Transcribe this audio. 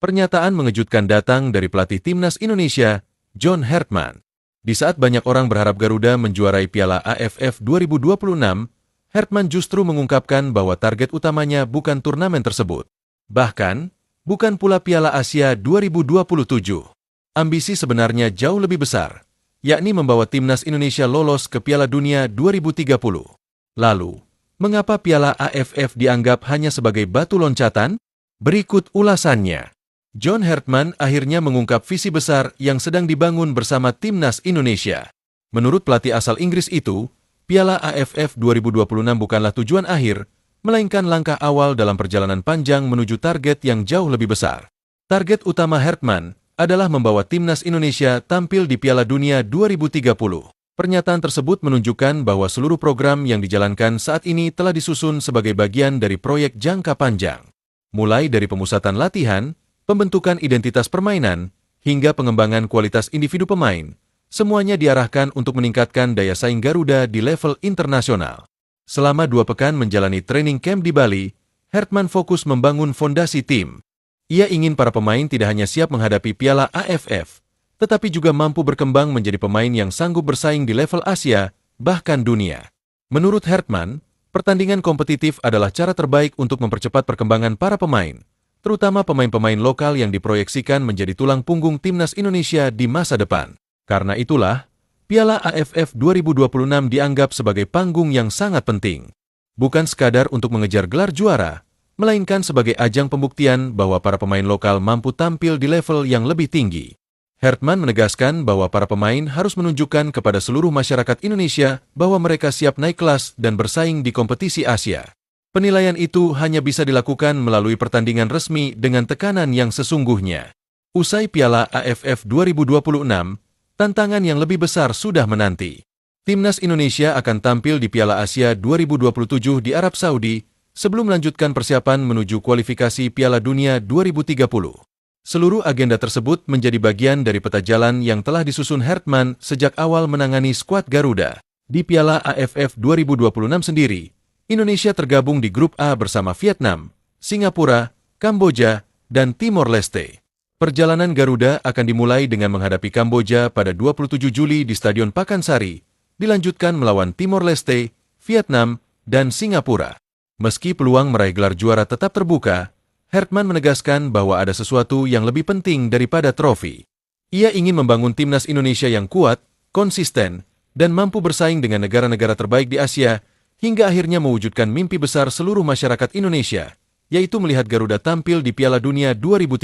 Pernyataan mengejutkan datang dari pelatih timnas Indonesia, John Hartman. Di saat banyak orang berharap Garuda menjuarai Piala AFF 2026, Hartman justru mengungkapkan bahwa target utamanya bukan turnamen tersebut. Bahkan, bukan pula Piala Asia 2027. Ambisi sebenarnya jauh lebih besar, yakni membawa timnas Indonesia lolos ke Piala Dunia 2030. Lalu, mengapa Piala AFF dianggap hanya sebagai batu loncatan? Berikut ulasannya. John Hartman akhirnya mengungkap visi besar yang sedang dibangun bersama timnas Indonesia. Menurut pelatih asal Inggris itu, Piala AFF 2026 bukanlah tujuan akhir, melainkan langkah awal dalam perjalanan panjang menuju target yang jauh lebih besar. Target utama Hartman adalah membawa timnas Indonesia tampil di Piala Dunia 2030. Pernyataan tersebut menunjukkan bahwa seluruh program yang dijalankan saat ini telah disusun sebagai bagian dari proyek jangka panjang. Mulai dari pemusatan latihan, pembentukan identitas permainan, hingga pengembangan kualitas individu pemain, semuanya diarahkan untuk meningkatkan daya saing Garuda di level internasional. Selama 2 pekan menjalani training camp di Bali, Hartman fokus membangun fondasi tim. Ia ingin para pemain tidak hanya siap menghadapi Piala AFF, tetapi juga mampu berkembang menjadi pemain yang sanggup bersaing di level Asia, bahkan dunia. Menurut Hartman, pertandingan kompetitif adalah cara terbaik untuk mempercepat perkembangan para pemain, terutama pemain-pemain lokal yang diproyeksikan menjadi tulang punggung timnas Indonesia di masa depan. Karena itulah, Piala AFF 2026 dianggap sebagai panggung yang sangat penting. Bukan sekadar untuk mengejar gelar juara, melainkan sebagai ajang pembuktian bahwa para pemain lokal mampu tampil di level yang lebih tinggi. Hartman menegaskan bahwa para pemain harus menunjukkan kepada seluruh masyarakat Indonesia bahwa mereka siap naik kelas dan bersaing di kompetisi Asia. Penilaian itu hanya bisa dilakukan melalui pertandingan resmi dengan tekanan yang sesungguhnya. Usai Piala AFF 2026, tantangan yang lebih besar sudah menanti. Timnas Indonesia akan tampil di Piala Asia 2027 di Arab Saudi sebelum melanjutkan persiapan menuju kualifikasi Piala Dunia 2030. Seluruh agenda tersebut menjadi bagian dari peta jalan yang telah disusun Hartman sejak awal menangani skuad Garuda. Di Piala AFF 2026 sendiri, Indonesia tergabung di grup A bersama Vietnam, Singapura, Kamboja, dan Timor Leste. Perjalanan Garuda akan dimulai dengan menghadapi Kamboja pada 27 Juli di Stadion Pakansari, dilanjutkan melawan Timor Leste, Vietnam, dan Singapura. Meski peluang meraih gelar juara tetap terbuka, Hartman menegaskan bahwa ada sesuatu yang lebih penting daripada trofi. Ia ingin membangun timnas Indonesia yang kuat, konsisten, dan mampu bersaing dengan negara-negara terbaik di Asia, hingga akhirnya mewujudkan mimpi besar seluruh masyarakat Indonesia, yaitu melihat Garuda tampil di Piala Dunia 2030.